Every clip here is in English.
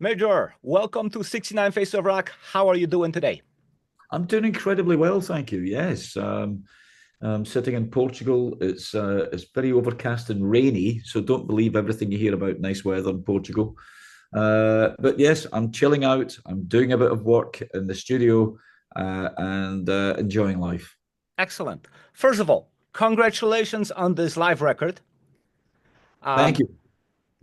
Midge Ure, welcome to 69 Faces of Rock. How are you doing today? I'm doing incredibly well, thank you. Yes, I'm sitting in Portugal. It's very overcast and rainy, so don't believe everything you hear about nice weather in Portugal. But yes, I'm chilling out. I'm doing a bit of work in the studio and enjoying life. Excellent. First of all, congratulations on this live record. Thank Um, you.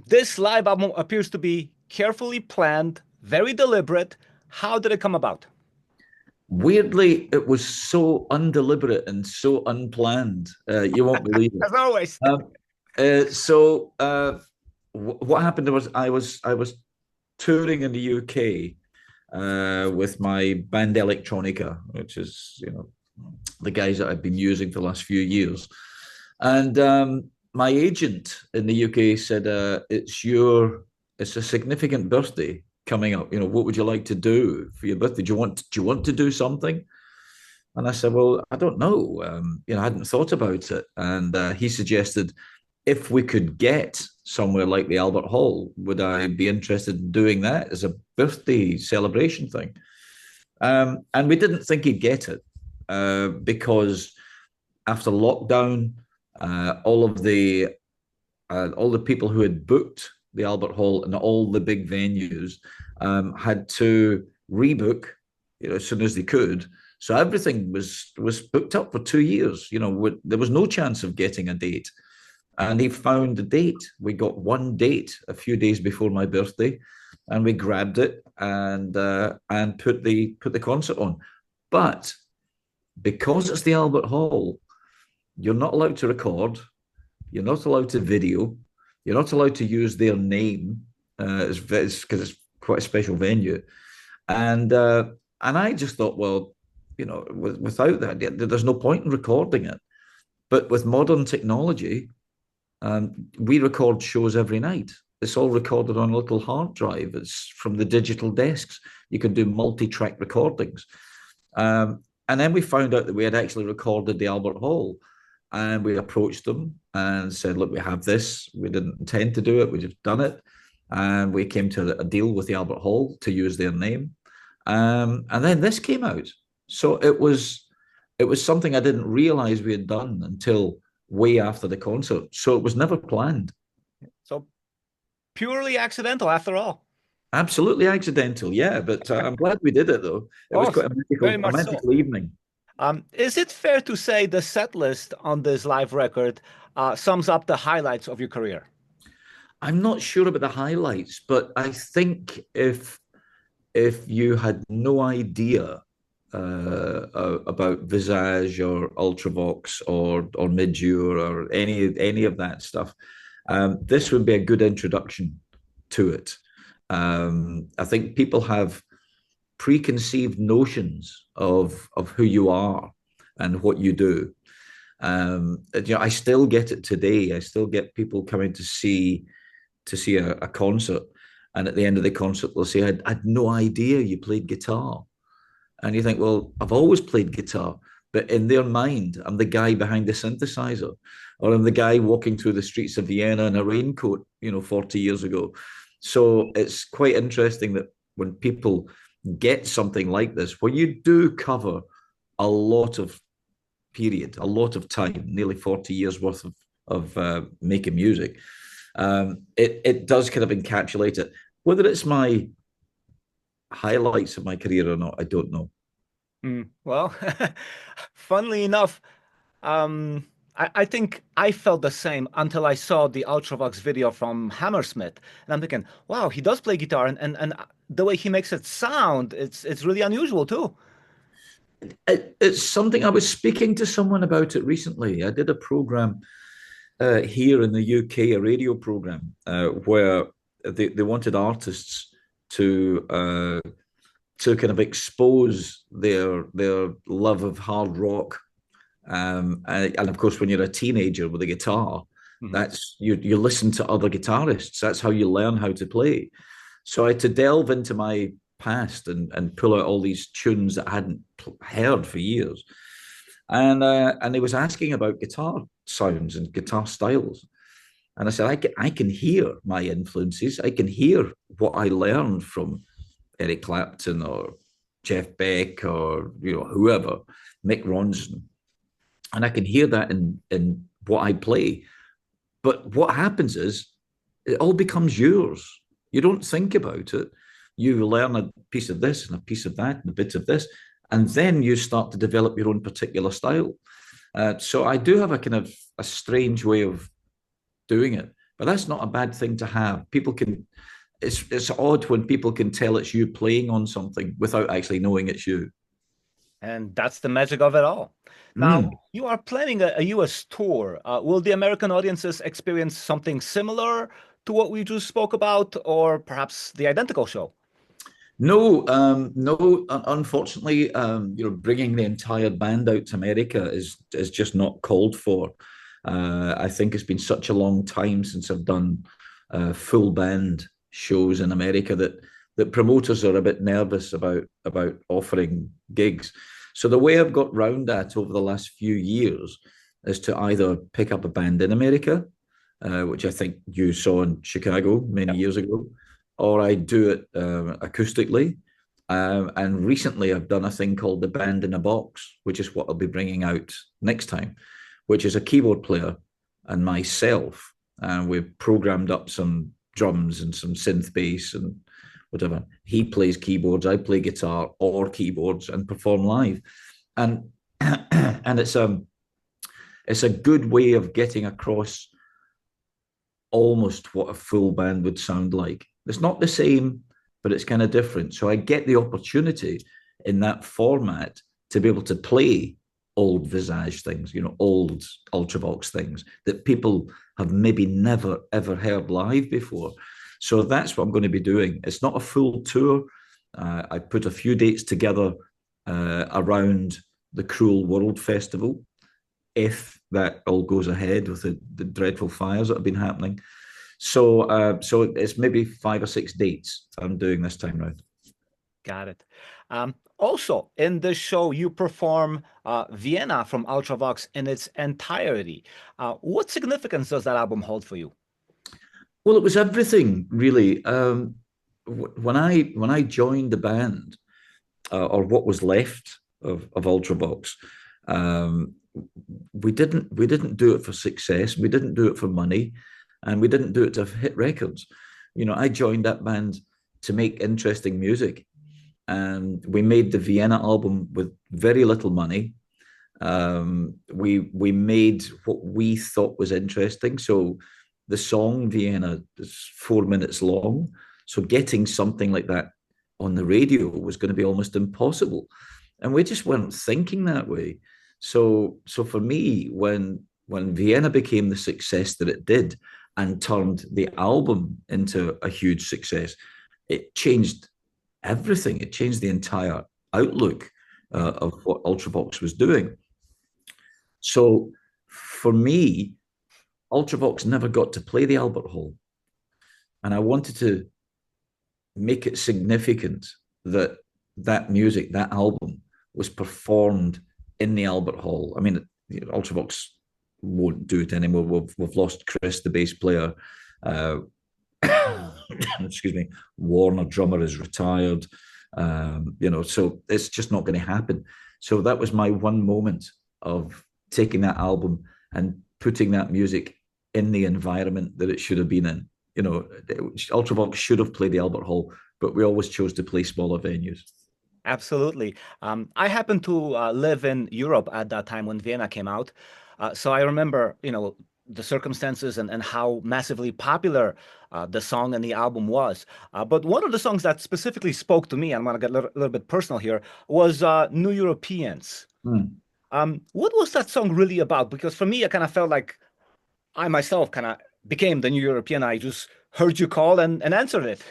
this live album appears to be carefully planned, very deliberate. How did it come about? Weirdly, it was so undeliberate and so unplanned. You won't believe it. As always. Um, what happened was I was touring in the UK with my band Electronica, which is the guys that I've been using for the last few years, and my agent in the UK said, it's a significant birthday coming up. What would you like to do for your birthday? Do you want to do something?" And I said, "Well, I don't know. I hadn't thought about it." And he suggested, if we could get somewhere like the Albert Hall, would I be interested in doing that as a birthday celebration thing? And we didn't think he'd get it because after lockdown, all the people who had booked the Albert Hall and all the big venues had to rebook, as soon as they could. So everything was booked up for 2 years. There was no chance of getting a date. And he found a date. We got one date a few days before my birthday, and we grabbed it and put the concert on. But because it's the Albert Hall, you're not allowed to record. You're not allowed to video. You're not allowed to use their name because it's quite a special venue. And I just thought, well, without that, there's no point in recording it. But with modern technology, we record shows every night. It's all recorded on a little hard drive. It's from the digital desks. You can do multi-track recordings. And then we found out that we had actually recorded the Albert Hall. And we approached them and said, "Look, we have this. We didn't intend to do it. We just done it." And we came to a deal with the Albert Hall to use their name. And then this came out. So it was something I didn't realize we had done until way after the concert. So it was never planned. So purely accidental after all. Absolutely accidental, yeah. But I'm glad we did it though. It was Oh, quite very a much so. magical evening. Is it fair to say the set list on this live record sums up the highlights of your career? I'm not sure about the highlights, but I think if you had no idea about Visage or Ultravox or Midge Ure or any of that stuff, this would be a good introduction to it. I think people have preconceived notions of who you are and what you do. I still get it today. I still get people coming to see a concert, and at the end of the concert, they'll say, "I had no idea you played guitar." And you think, well, I've always played guitar, but in their mind, I'm the guy behind the synthesizer, or I'm the guy walking through the streets of Vienna in a raincoat, 40 years ago. So it's quite interesting that when people get something like this, where you do cover a lot of a lot of time, nearly 40 years worth of making music, it does kind of encapsulate it. Whether it's my highlights of my career or not, I don't know. Well, funnily enough, I think I felt the same until I saw the Ultravox video from Hammersmith, and I'm thinking, wow, he does play guitar, and the way he makes it sound, it's really unusual too. It's something I was speaking to someone about it recently. I did a program here in the UK, a radio program where they wanted artists to kind of expose their love of hard rock. And of course, when you're a teenager with a guitar, Mhm. that's you listen to other guitarists. That's how you learn how to play. So I had to delve into my past and pull out all these tunes that I hadn't heard for years. And he was asking about guitar sounds and guitar styles. And I said, I can hear my influences. I can hear what I learned from Eric Clapton or Jeff Beck or whoever, Mick Ronson, and I can hear that in what I play. But what happens is it all becomes yours. You don't think about it. You learn a piece of this and a piece of that and a bit of this, and then you start to develop your own particular style. So I do have a kind of a strange way of doing it, but that's not a bad thing to have. People can. It's odd when people can tell it's you playing on something without actually knowing it's you. And that's the magic of it all. Now, Mm. you are planning a US tour. Will the American audiences experience something similar to what we just spoke about, or perhaps the identical show? No, no. Unfortunately, bringing the entire band out to America is just not called for. I think it's been such a long time since I've done full band shows in America that promoters are a bit nervous about offering gigs. So the way I've got round that over the last few years is to either pick up a band in America, which I think you saw in Chicago many Yep. years ago, or I do it acoustically. And recently I've done a thing called the Band in a Box, which is what I'll be bringing out next time, which is a keyboard player and myself. And we've programmed up some drums and some synth bass and whatever. He plays keyboards, I play guitar or keyboards and perform live. And and it's a good way of getting across almost what a full band would sound like. It's not the same, but it's kind of different. So I get the opportunity in that format to be able to play old Visage things, old Ultravox things that people have maybe never ever heard live before. So that's what I'm going to be doing. It's not a full tour. I put a few dates together around the Cruel World Festival, if that all goes ahead with the dreadful fires that have been happening. So it's maybe 5 or 6 dates I'm doing this time round. Got it. Also, in this show, you perform Vienna from Ultravox in its entirety. What significance does that album hold for you? Well, it was everything really. When I joined the band, or what was left of Ultravox, um, we didn't do it for success. We didn't do it for money, and we didn't do it to hit records. I joined that band to make interesting music, and we made the Vienna album with very little money. We made what we thought was interesting. So the song Vienna is 4 minutes long. So getting something like that on the radio was going to be almost impossible. And we just weren't thinking that way. So for me, when Vienna became the success that it did and turned the album into a huge success, it changed everything. It changed the entire outlook of what Ultravox was doing. So for me, Ultravox never got to play the Albert Hall. And I wanted to make it significant that that music, that album, was performed in the Albert Hall. I mean, Ultravox won't do it anymore. We've lost Chris, the bass player. Excuse me. Warner, drummer, is retired. So it's just not going to happen. So that was my one moment of taking that album and putting that music in the environment that it should have been in. Ultravox should have played the Albert Hall, but we always chose to play smaller venues. Absolutely. I happened to live in Europe at that time when Vienna came out. So I remember, the circumstances and how massively popular the song and the album was. But one of the songs that specifically spoke to me, and I'm going to get a little bit personal here, was New Europeans. Mm. What was that song really about? Because for me, I kind of felt like I myself kind of became the New European. I just heard you call and answered it.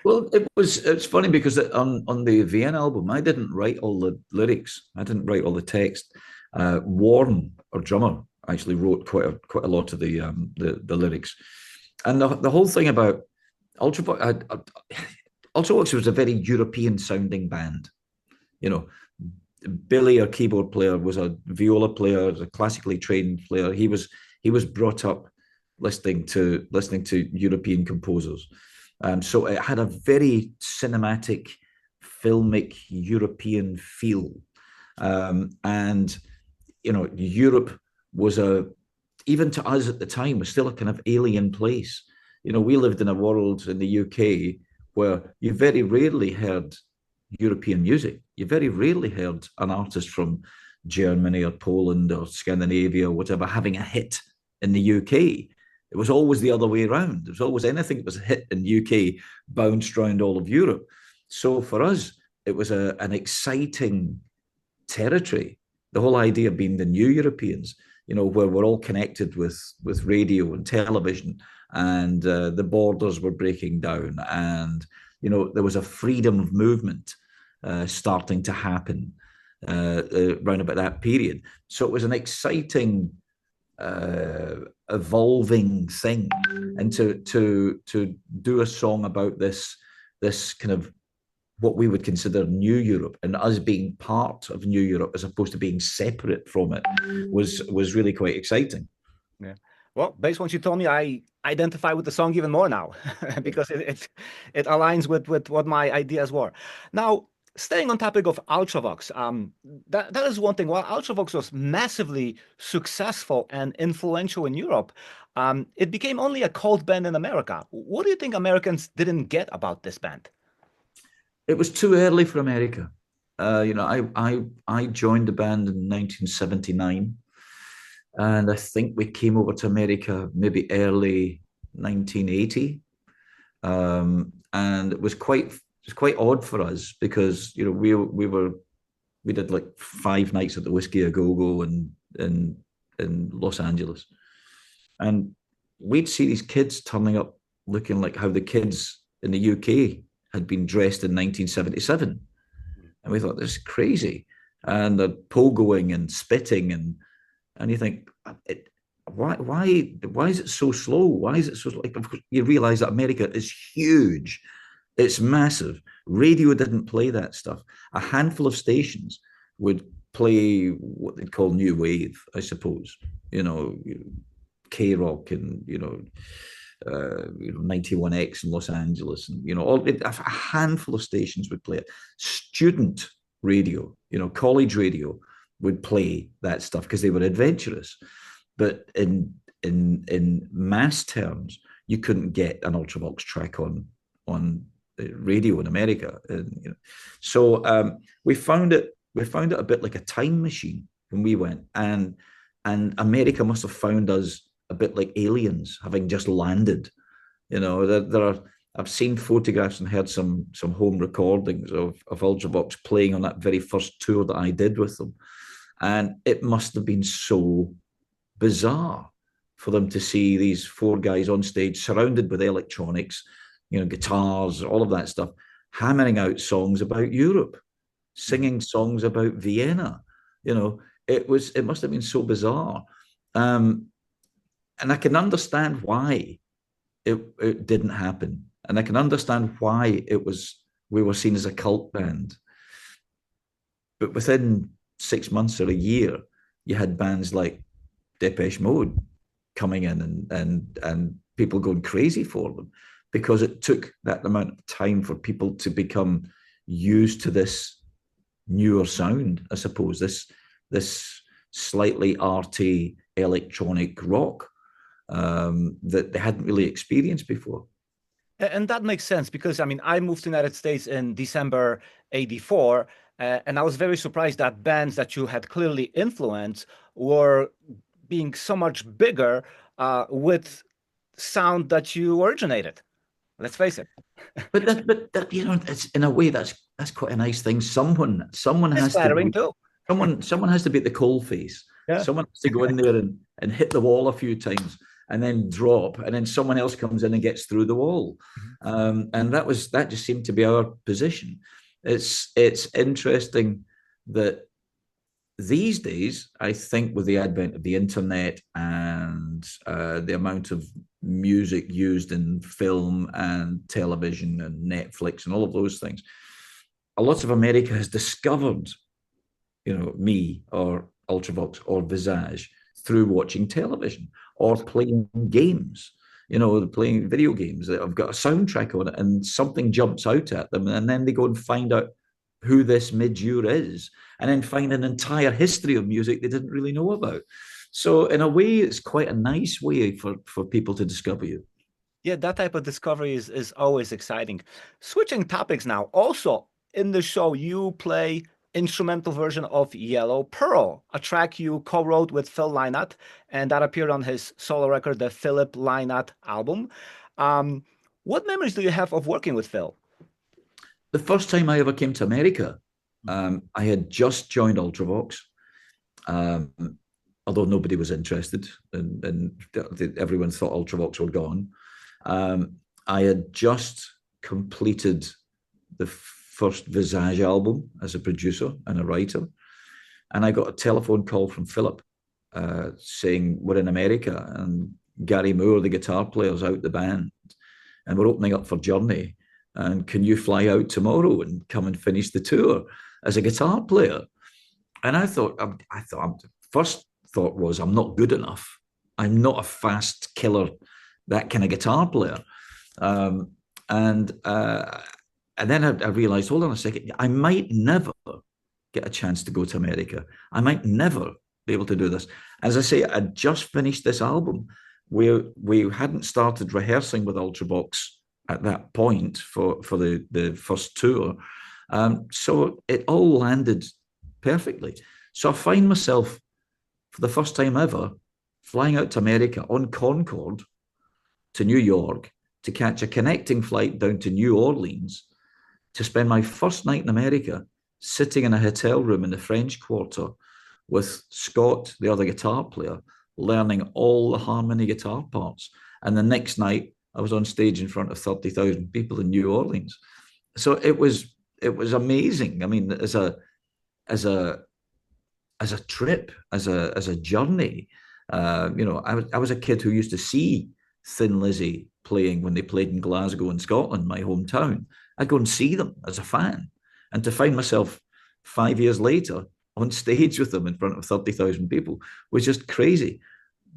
Well, it's funny because on the Vienna album, I didn't write all the lyrics. I didn't write all the text. Warren, our drummer, actually wrote quite a lot of the lyrics. And the whole thing about Ultravox, Ultravox was a very European sounding band. Billy, our keyboard player, was a viola player, was a classically trained player. He was brought up listening to European composers. So it had a very cinematic, filmic European feel, and Europe was even to us at the time was still a kind of alien place. We lived in a world in the UK where you very rarely heard European music. You very rarely heard an artist from Germany or Poland or Scandinavia or whatever having a hit in the UK. It was always the other way around. There was always anything that was a hit in the UK bounced around all of Europe. So for us, it was an exciting territory. The whole idea of being the new Europeans, where we're all connected with radio and television, and the borders were breaking down, and there was a freedom of movement starting to happen around about that period. So it was an exciting, evolving thing, and to do a song about this kind of what we would consider New Europe, and us being part of New Europe as opposed to being separate from it was really quite exciting. Yeah. Well, based on what you told me, I identify with the song even more now because it aligns with what my ideas were. Now, staying on topic of Ultravox, that is one thing. While Ultravox was massively successful and influential in Europe, it became only a cult band in America. What do you think Americans didn't get about this band? It was too early for America. I joined the band in 1979, and I think we came over to America maybe early 1980, and it was quite odd for us because we did like 5 nights at the Whiskey A Go Go in Los Angeles, and we'd see these kids turning up looking like how the kids in the UK had been dressed in 1977, and we thought this is crazy, and they're pogoing and spitting, and you think, why is it so slow? Why is it so slow? Like, you realize that America is huge, it's massive. Radio didn't play that stuff. A handful of stations would play what they'd call new wave, I suppose. K rock and 91X in Los Angeles, and a handful of stations would play it. Student radio, college radio would play that stuff because they were adventurous. But in mass terms, you couldn't get an Ultravox track on radio in America. And, so we found it a bit like a time machine when we went, and America must have found us a bit like aliens having just landed. I've seen photographs and heard some home recordings of Ultravox playing on that very first tour that I did with them, and it must have been so bizarre for them to see these 4 guys on stage surrounded with electronics, guitars, all of that stuff, hammering out songs about Europe, singing songs about Vienna. It must have been so bizarre. And I can understand why it didn't happen. And I can understand why we were seen as a cult band. But within 6 months or a year, you had bands like Depeche Mode coming in and people going crazy for them, because it took that amount of time for people to become used to this newer sound, I suppose, this slightly arty electronic rock that they hadn't really experienced before. And that makes sense because, I moved to the United States in December 84, and I was very surprised that bands that you had clearly influenced were being so much bigger with sound that you originated. Let's face it. but that it's, in a way, that's quite a nice thing. Someone has to be, too. someone has to be at the coal face. Yeah. Someone has to go in there and hit the wall a few times and then drop, and then someone else comes in and gets through the wall. And that just seemed to be our position. It's interesting that these days, I think with the advent of the internet and the amount of music used in film and television and Netflix and all of those things, a lot of America has discovered, me or Ultravox or Visage through watching television or playing games. Playing video games that have got a soundtrack on it, and something jumps out at them, and then they go and find out who this Midge Ure is, and then find an entire history of music they didn't really know about. So in a way, it's quite a nice way for people to discover you. Yeah, that type of discovery is always exciting. Switching topics now. Also, in the show, you play instrumental version of Yellow Pearl, a track you co-wrote with Phil Lynott, and that appeared on his solo record, the Philip Lynott album. What memories do you have of working with Phil? The first time I ever came to America, I had just joined Ultravox, although nobody was interested, and everyone thought Ultravox were gone. I had just completed the first Visage album as a producer and a writer, and I got a telephone call from Philip saying, we're in America and Gary Moore, the guitar player, is out the band, and we're opening up for Journey, and can you fly out tomorrow and come and finish the tour as a guitar player? And I thought first thought was, I'm not good enough. I'm not a fast killer, that kind of guitar player. And then I realized, hold on a second, I might never get a chance to go to America. I might never be able to do this. As I say, I just finished this album. We hadn't started rehearsing with Ultravox at that point for the first tour. So it all landed perfectly. So I find myself, for the first time ever, flying out to America on Concorde to New York to catch a connecting flight down to New Orleans to spend my first night in America sitting in a hotel room in the French Quarter with Scott, the other guitar player, learning all the harmony guitar parts. And the next night, I was on stage in front of 30,000 people in New Orleans. So it was amazing. I mean, as a trip, as a journey, I was a kid who used to see Thin Lizzy playing when they played in Glasgow in Scotland, my hometown. I'd go and see them as a fan, and to find myself 5 years later on stage with them in front of 30,000 people was just crazy.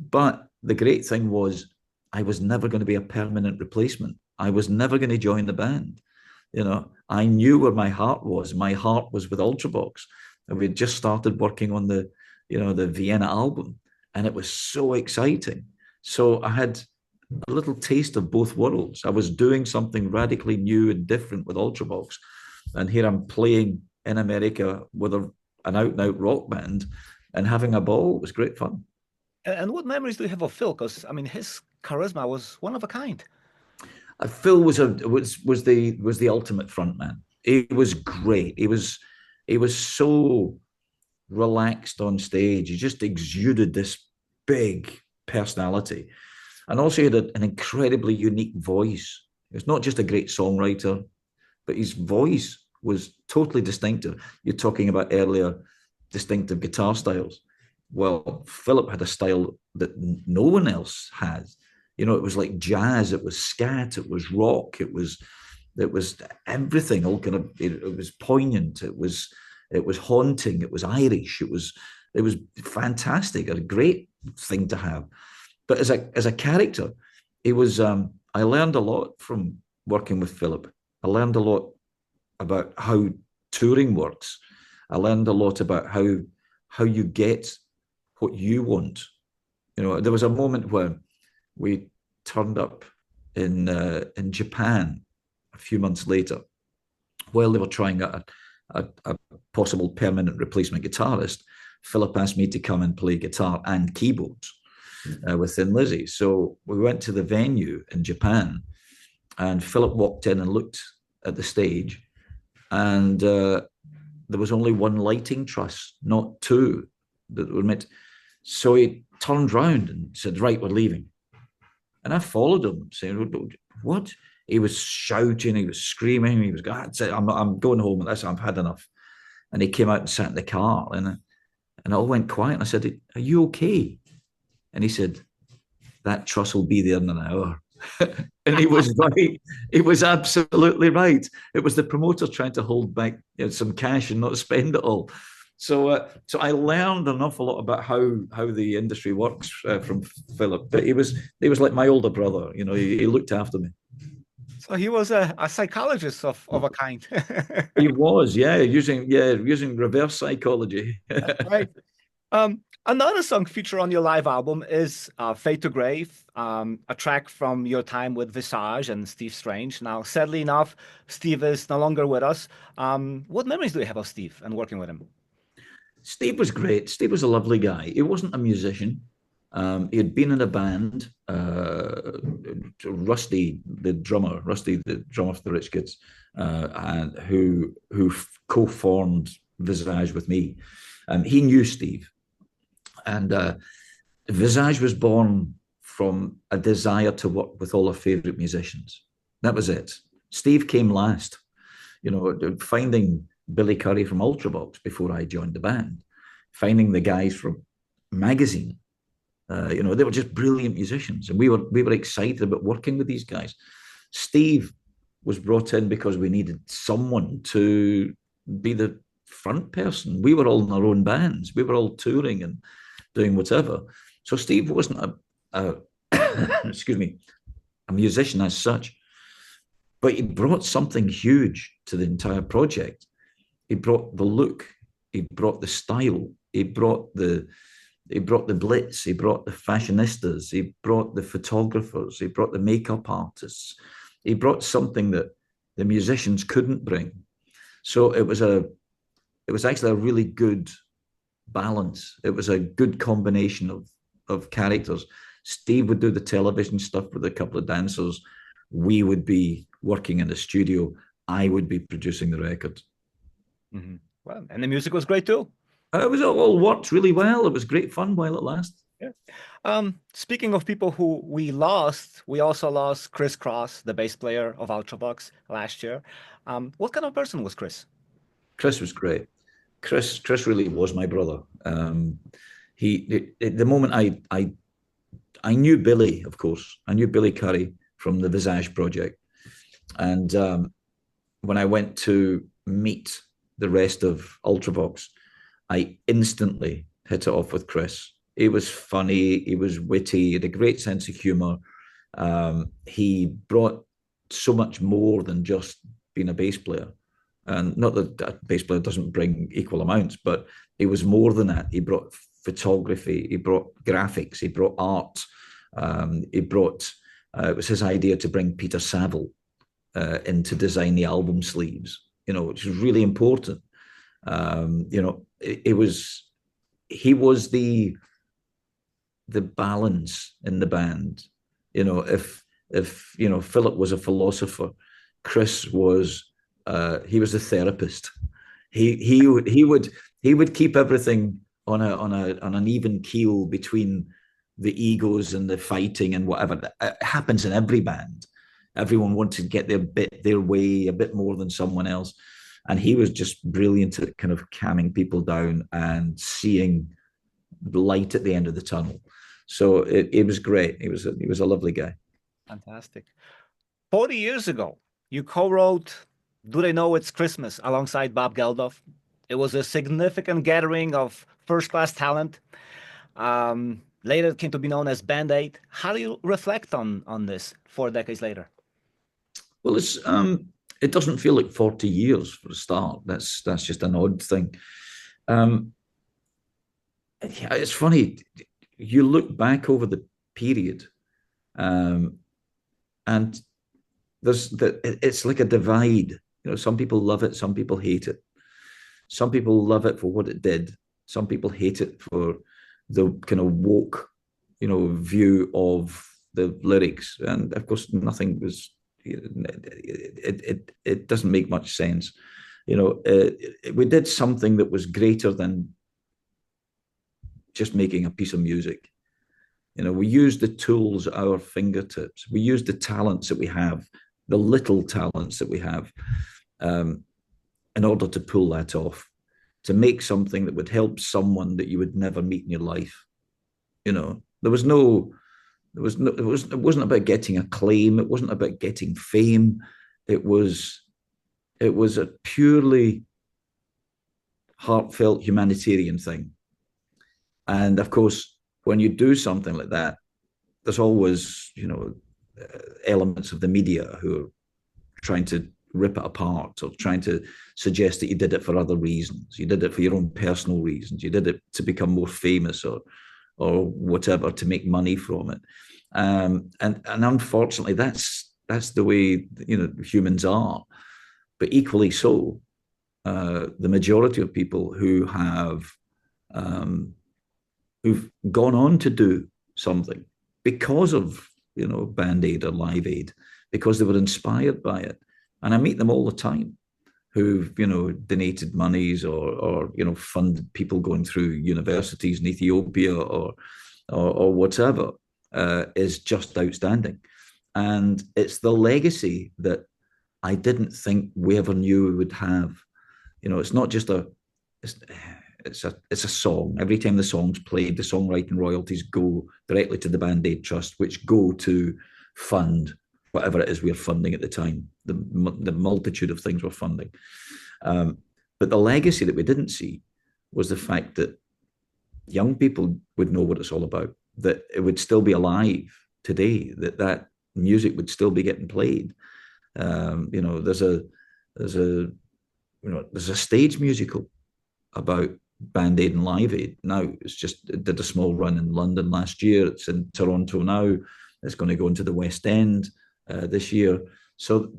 But the great thing was, I was never going to be a permanent replacement. I was never going to join the band. I knew where my heart was. My heart was with Ultravox, and we had just started working on the Vienna album, and it was so exciting. So I had a little taste of both worlds. I was doing something radically new and different with Ultravox, and here I'm playing in America with an out-and-out rock band and having a ball. It was great fun. And what memories do you have of Phil? Because I mean, his charisma was one of a kind. Phil was the ultimate frontman. He was great. He was so relaxed on stage. He just exuded this big personality. And also he had an incredibly unique voice. He was not just a great songwriter, but his voice was totally distinctive. You're talking about earlier distinctive guitar styles. Well, Philip had a style that no one else had. It was like jazz, it was scat, it was rock, it was everything. All kind of, it was poignant, it was haunting, it was Irish, it was fantastic, a great thing to have. But as a character, he was. I learned a lot from working with Philip. I learned a lot about how touring works. I learned a lot about how you get what you want. There was a moment where we turned up in Japan a few months later, while they were trying a possible permanent replacement guitarist. Philip asked me to come and play guitar and keyboards with Thin Lizzy. So we went to the venue in Japan, and Philip walked in and looked at the stage, and there was only one lighting truss, not two, that were meant. So he turned round and said, "Right, we're leaving." And I followed him, saying, "What?" He was shouting, he was screaming, he was going, I'm going home with this, I've had enough. And he came out and sat in the car, and it all went quiet. And I said, "Are you okay?" And he said, "That truss will be there in an hour." And he was right. He was absolutely right. It was the promoter trying to hold back some cash and not spend it all. So I learned an awful lot about how the industry works from Philip. But he was like my older brother. He looked after me. So he was a psychologist of a kind. He was, using reverse psychology. That's right. Another song featured on your live album is Fade to Grave, a track from your time with Visage and Steve Strange. Now, sadly enough, Steve is no longer with us. What memories do you have of Steve and working with him? Steve was great. Steve was a lovely guy. He wasn't a musician. He had been in a band. Rusty, the drummer for the Rich Kids, and who co-formed Visage with me. He knew Steve, and Visage was born from a desire to work with all our favorite musicians. That was it. Steve came last. Finding Billy Currie from Ultravox before I joined the band, finding the guys from Magazine. They were just brilliant musicians, and we were excited about working with these guys. Steve was brought in because we needed someone to be the front person. We were all in our own bands. We were all touring and doing whatever. So Steve wasn't a excuse me, a musician as such, but he brought something huge to the entire project. He brought the look, he brought the style, he brought the blitz, he brought the fashionistas, he brought the photographers, he brought the makeup artists. He brought something that the musicians couldn't bring. So it was actually a really good balance. It was a good combination of characters. Steve would do the television stuff with a couple of dancers. We would be working in the studio. I would be producing the record. Mm-hmm. Well, and the music was great too. It was all worked really well. It was great fun while it lasted. Yeah. Speaking of people who we lost, we also lost Chris Cross, the bass player of Ultravox last year. What kind of person was Chris? Chris was great. Chris really was my brother. The moment I knew Billy, of course. I knew Billy Currie from the Visage project. And when I went to meet the rest of Ultravox, I instantly hit it off with Chris. He was funny, he was witty, he had a great sense of humor. He brought so much more than just being a bass player. And not that a bass player doesn't bring equal amounts, but he was more than that. He brought photography, he brought graphics, he brought art. It was his idea to bring Peter Saville in to design the album sleeves, which was really important. He was the balance in the band. If Philip was a philosopher, Chris was he was a therapist. He would keep everything on an even keel between the egos and the fighting and whatever. It happens in every band. Everyone wants to get their way a bit more than someone else. And he was just brilliant at kind of calming people down and seeing the light at the end of the tunnel. So it was great. He was a lovely guy. Fantastic. 40 years ago, you co-wrote Do They Know It's Christmas alongside Bob Geldof. It was a significant gathering of first-class talent. Later it came to be known as BandAid. How do you reflect on this 4 decades later? Well, it doesn't feel like 40 years for a start. That's just an odd thing. It's funny. You look back over the period, and it's like a divide. Some people love it, some people hate it. Some people love it for what it did. Some people hate it for the kind of woke, view of the lyrics. And of course, nothing was. It doesn't make much sense. We did something that was greater than just making a piece of music. We used the tools at our fingertips. We used the talents that we have, the little talents that we have, in order to pull that off, to make something that would help someone that you would never meet in your life. It wasn't about getting acclaim. It wasn't about getting fame. It was a purely heartfelt humanitarian thing. And of course, when you do something like that, there's always, elements of the media who are trying to rip it apart or trying to suggest that you did it for other reasons. You did it for your own personal reasons. You did it to become more famous or whatever, to make money from it. And unfortunately, that's the way humans are. But equally so, the majority of people who have who've gone on to do something because of BandAid or Live Aid, because they were inspired by it. And I meet them all the time who've donated monies or funded people going through universities in Ethiopia or whatever, is just outstanding. And it's the legacy that I didn't think we ever knew we would have. It's not just it's a song. Every time the song's played, the songwriting royalties go directly to the BandAid Trust, which go to fund whatever it is we're funding at the time, the multitude of things we're funding. But the legacy that we didn't see was the fact that young people would know what it's all about, that it would still be alive today, that music would still be getting played. There's a stage musical about BandAid and Live Aid now. It did a small run in London last year. It's in Toronto now. It's going to go into the West End this year. So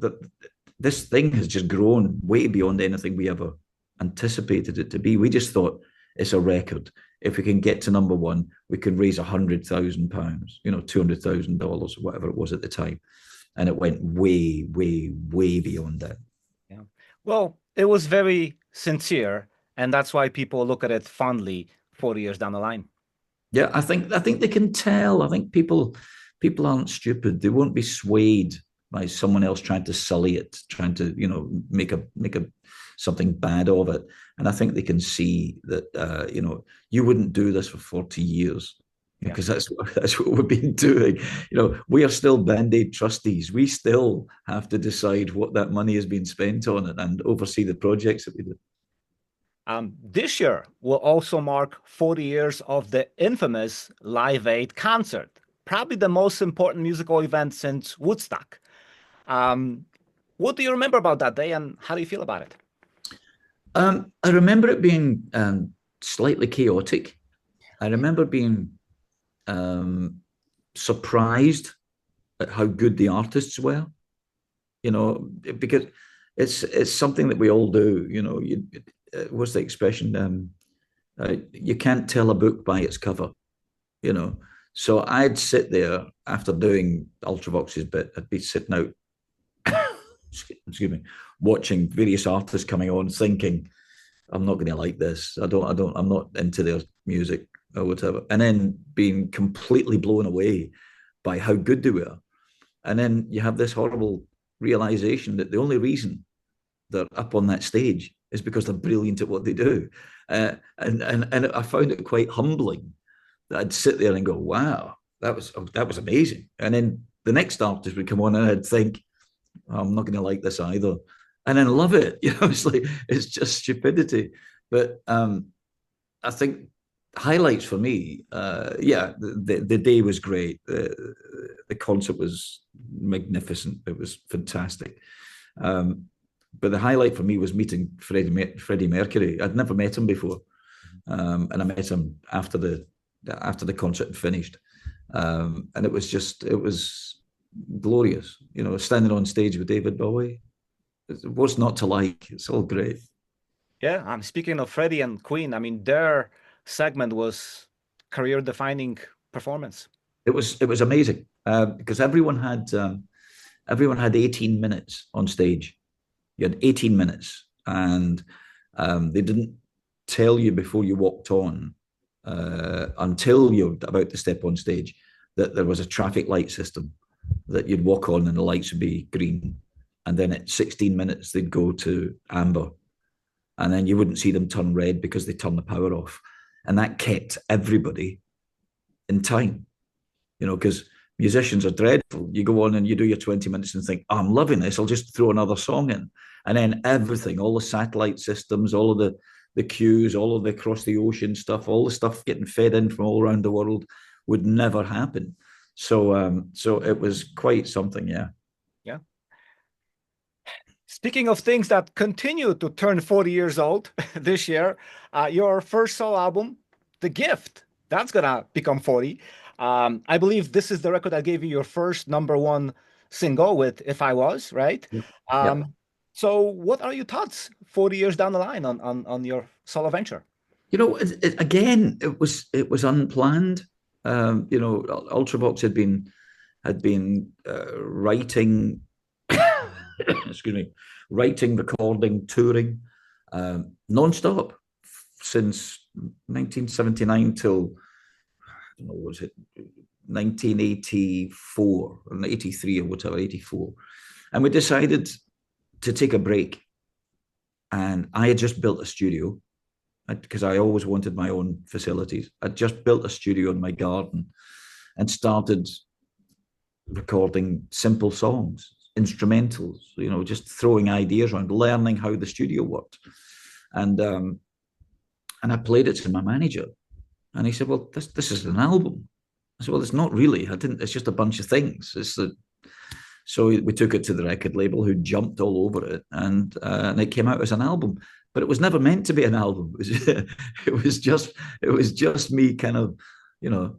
this thing has just grown way beyond anything we ever anticipated it to be. We just thought it's a record. If we can get to number one, we can raise £100,000, $200,000, whatever it was at the time. And it went way, way, way beyond that. Yeah. Well, it was very sincere, and that's why people look at it fondly 40 years down the line. Yeah, I think they can tell. I think people aren't stupid. They won't be swayed by someone else trying to sully it, trying to make something bad of it. And I think they can see that you wouldn't do this for 40 years. Because that's what we've been doing. We are still BandAid trustees. We still have to decide what that money has been spent on and oversee the projects that we do. This year will also mark 40 years of the infamous Live Aid concert, probably the most important musical event since Woodstock. What do you remember about that day, and how do you feel about it? I remember it being slightly chaotic. I remember being surprised at how good the artists were, because it's something that we all do. What's the expression? You can't tell a book by its cover, So I'd sit there after doing Ultravox's bit. I'd be sitting out, excuse me, watching various artists coming on, thinking, I'm not going to like this. I'm not into their music or whatever. And then being completely blown away by how good they were. And then you have this horrible realization that the only reason they're up on that stage is because they're brilliant at what they do. And I found it quite humbling that I'd sit there and go, wow, that was amazing. And then the next artist would come on and I'd think, oh, I'm not going to like this either. And then love it. It's just stupidity. But I think highlights for me, the day was great. The concert was magnificent. It was fantastic. But the highlight for me was meeting Freddie Mercury. I'd never met him before, and I met him after the concert had finished, and it was glorious. Standing on stage with David Bowie, what's not to like? It's all great. Yeah, I'm speaking of Freddie and Queen. I mean, their segment was career-defining performance. It was amazing because everyone had 18 minutes on stage. You had 18 minutes, and they didn't tell you before you walked on until you're about to step on stage that there was a traffic light system that you'd walk on and the lights would be green, and then at 16 minutes they'd go to amber, and then you wouldn't see them turn red because they turned the power off, and that kept everybody in time, because musicians are dreadful. You go on and you do your 20 minutes and think, oh, I'm loving this, I'll just throw another song in. And then everything, all the satellite systems, all of the queues, all of the across the ocean stuff, all the stuff getting fed in from all around the world would never happen. So it was quite something, yeah. Yeah. Speaking of things that continue to turn 40 years old this year, your first solo album, The Gift, that's gonna become 40. I believe this is the record that gave you your first #1 single with If I Was, right? Yep. Yep. Um, so what are your thoughts 40 years down the line on your solo venture? Again, it was unplanned. Ultravox had been writing, excuse me, writing, recording, touring, nonstop since 1979 till, I don't know, was it 1984 or 83 or whatever, 84. And we decided to take a break. And I had just built a studio because I always wanted my own facilities. I just built a studio in my garden and started recording simple songs, instrumentals, just throwing ideas around, learning how the studio worked. And I played it to my manager, and he said, "Well, this is an album." I said, "Well, it's not really. I didn't. It's just a bunch of things." So we took it to the record label, who jumped all over it, and it came out as an album. But it was never meant to be an album. It was just me kind of,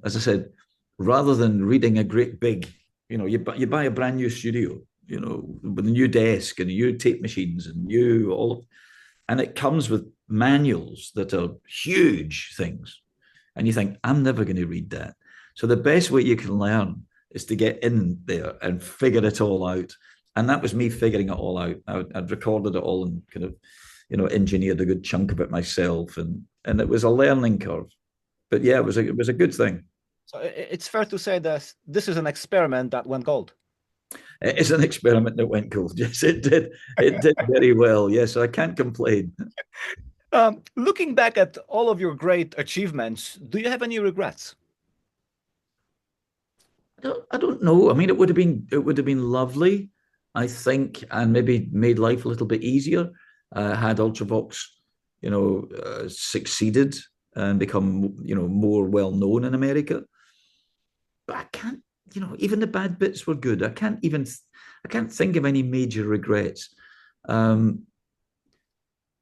as I said, rather than reading a great big, you buy a brand new studio, with a new desk and new tape machines and and it comes with manuals that are huge things. And you think, I'm never going to read that. So the best way you can learn is to get in there and figure it all out. And that was me figuring it all out. I'd recorded it all and kind of, engineered a good chunk of it myself. And it was a learning curve. But yeah, it was a good thing. So it's fair to say that this is an experiment that went gold. It is an experiment that went gold. Yes, it did. It did very well. Yes, I can't complain. Looking back at all of your great achievements, do you have any regrets? I don't know. I mean, it would have been lovely, I think, and maybe made life a little bit easier had Ultravox, succeeded and become, more well known in America. But I can't, even the bad bits were good. I can't think of any major regrets.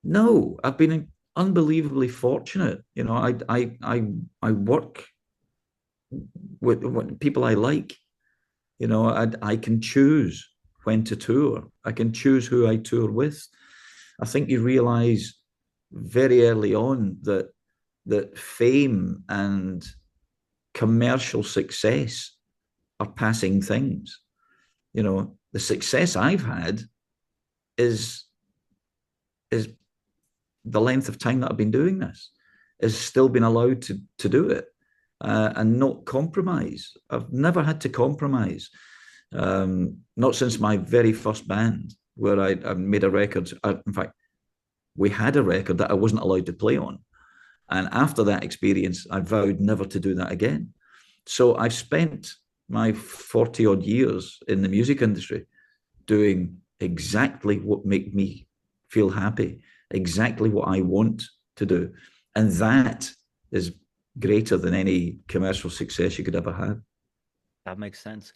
No, I've been unbelievably fortunate. I work with people I like. I can choose when to tour. I can choose who I tour with. I think you realize very early on that fame and commercial success are passing things. The success I've had is the length of time that I've been doing this, is still been allowed to do it and not compromise. I've never had to compromise, not since my very first band, where I made a record. In fact, we had a record that I wasn't allowed to play on. And after that experience, I vowed never to do that again. So I've spent my 40 odd years in the music industry doing exactly what make me feel happy, exactly what I want to do. And that is greater than any commercial success you could ever have. That makes sense.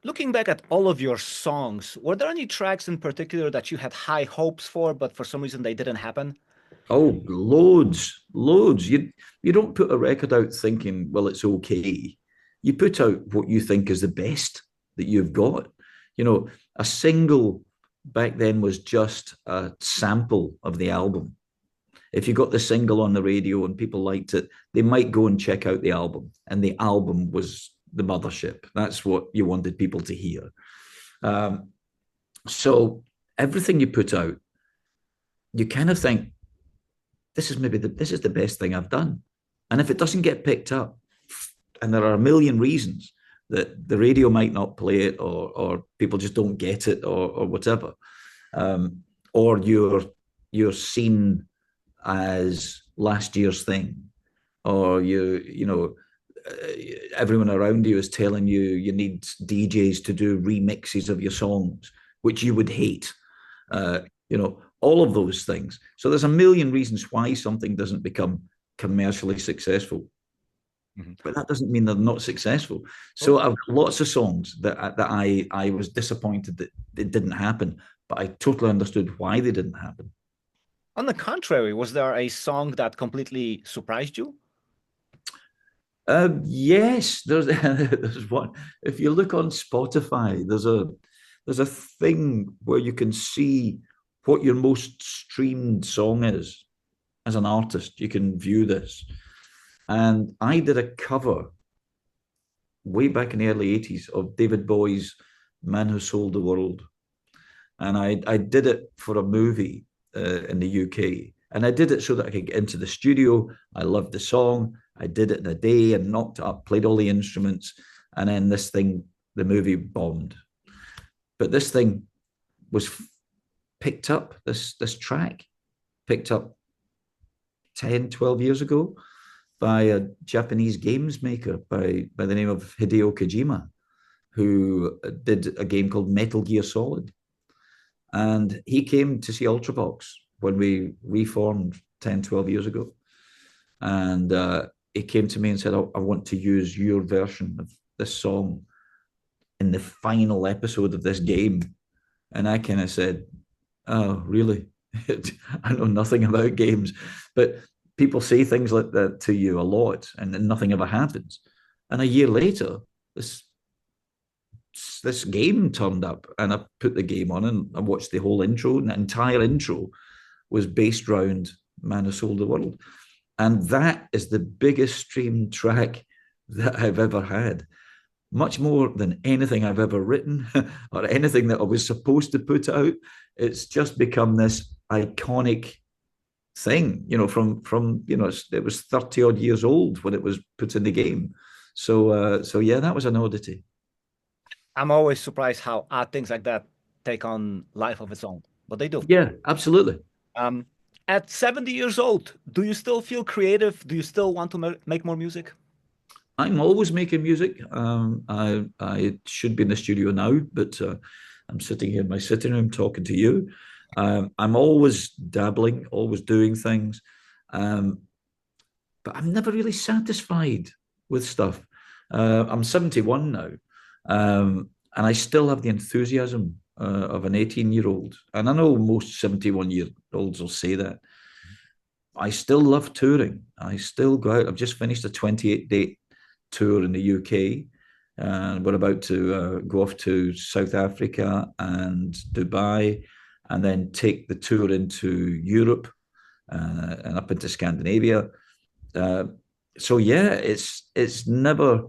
Looking back at all of your songs, were there any tracks in particular that you had high hopes for, but for some reason they didn't happen? Oh, loads, loads. You don't put a record out thinking, well, it's okay. You put out what you think is the best that you've got. A single back then was just a sample of the album. If you got the single on the radio and people liked it, they might go and check out the album. And the album was the mothership. That's what you wanted people to hear. So everything you put out, you kind of think, this is the best thing I've done. And if it doesn't get picked up, and there are a million reasons that the radio might not play it, or people just don't get it, or whatever, or you're seen as last year's thing, or everyone around you is telling you need DJs to do remixes of your songs, which you would hate. all of those things. So there's a million reasons why something doesn't become commercially successful, Mhm. but that doesn't mean they're not successful. Oh, So I've got lots of songs that I was disappointed that it didn't happen, but I totally understood why they didn't happen. on the contrary, was there a song that completely surprised you? Yes, there's one. If you look on Spotify, there's a thing where you can see what your most streamed song is as an artist. You can view this, and I did a cover way back in the early '80s of David Bowie's "Man Who Sold the World," and I did it for a movie in the UK, and I did it so that I could get into the studio. I loved the song. I did it in a day and knocked it up, played all the instruments, and then this thing, the movie bombed. But this thing was picked up. This track picked up 10, 12 years ago by a Japanese games maker by the name of Hideo Kojima, who did a game called Metal Gear Solid. And he came to see Ultravox when we reformed 10, 12 years ago. And he came to me and said, I want to use your version of this song in the final episode of this game. And I kind of said, oh, really? I know nothing about games. But people say things like that to you a lot, and then nothing ever happens. And a year later, this game turned up, and I put the game on and I watched the whole intro, and the entire intro was based around Man Who Sold the World. And that is the biggest streamed track that I've ever had. Much more than anything I've ever written or anything that I was supposed to put out. It's just become this iconic thing, from it was 30 odd years old when it was put in the game. So yeah, that was an oddity. I'm always surprised how odd things like that take on life of its own, but they do. Yeah, absolutely. Um, at 70 years old, do you still feel creative? Do you still want to make more music? I'm always making music. I should be in the studio now, but I'm sitting here in my sitting room talking to you. I'm always dabbling, always doing things, um, but I'm never really satisfied with stuff. I'm 71 now, and I still have the enthusiasm of an 18-year-old. And I know most 71-year-olds will say that. I still love touring. I still go out. I've just finished a 28-day tour in the UK. And we're about to go off to South Africa and Dubai, and then take the tour into Europe and up into Scandinavia. Uh, so yeah, it's never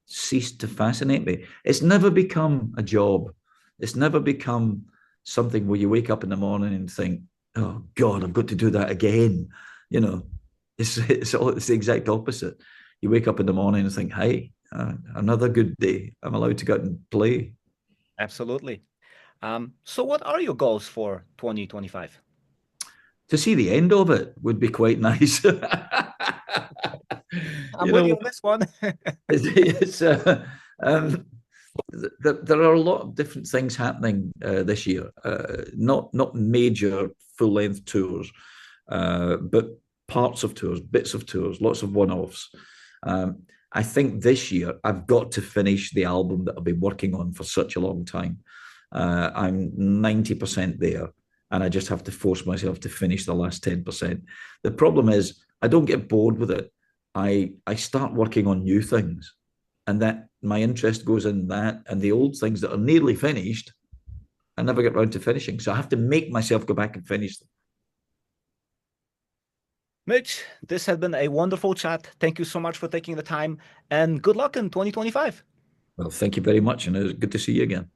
ceased to fascinate me. It's never become a job. It's never become something where you wake up in the morning and think, "Oh God, I've got to do that again." You know, it's the exact opposite. You wake up in the morning and think, "Hey, another good day. I'm allowed to go out and play." Absolutely. So what are your goals for 2025? To see the end of it would be quite nice. I'm you with you know, on this one. it's um, there are a lot of different things happening this year. Not major full length tours, but parts of tours, bits of tours, lots of one offs. I think this year I've got to finish the album that I've been working on for such a long time. I'm 90% there, and I just have to force myself to finish the last 10%. The problem is I don't get bored with it. I start working on new things, and that my interest goes in that, and the old things that are nearly finished, I never get around to finishing. So I have to make myself go back and finish them. Mitch, this has been a wonderful chat. Thank you so much for taking the time, and good luck in 2025. Well, thank you very much, and it was good to see you again.